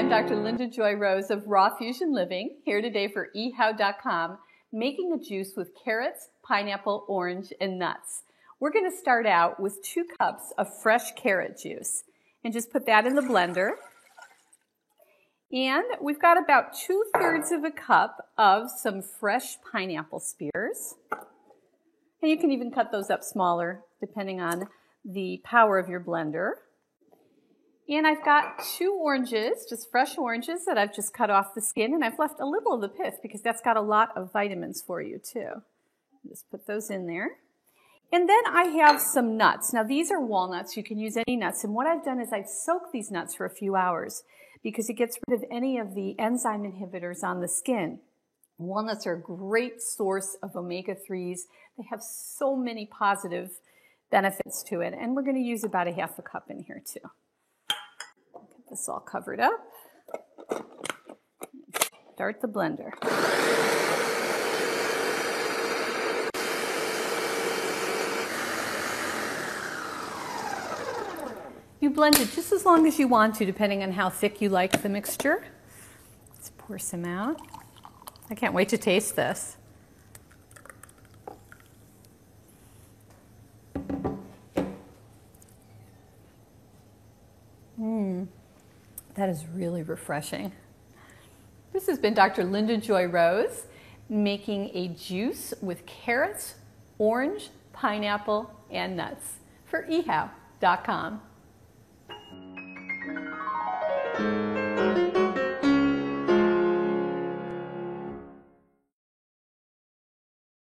I'm Dr. Linda Joy Rose of Raw Fusion Living, here today for eHow.com, making a juice with carrots, pineapple, orange, and nuts. We're going to start out with 2 cups of fresh carrot juice, and just put that in the blender. And we've got about 2/3 of a cup of some fresh pineapple spears. And you can even cut those up smaller, depending on the power of your blender. And I've got 2 oranges, just fresh oranges that I've just cut off the skin, and I've left a little of the pith because that's got a lot of vitamins for you too. Just put those in there. And then I have some nuts. Now these are walnuts, you can use any nuts, and what I've done is I've soaked these nuts for a few hours because it gets rid of any of the enzyme inhibitors on the skin. Walnuts are a great source of omega-3s. They have so many positive benefits to it, and we're going to use about 1/2 cup in here too. Get this all covered up. Start the blender. You blend it just as long as you want to, depending on how thick you like the mixture. Let's pour some out. I can't wait to taste this. That is really refreshing. This has been Dr. Linda Joy Rose making a juice with carrots, orange, pineapple, and nuts for eHow.com.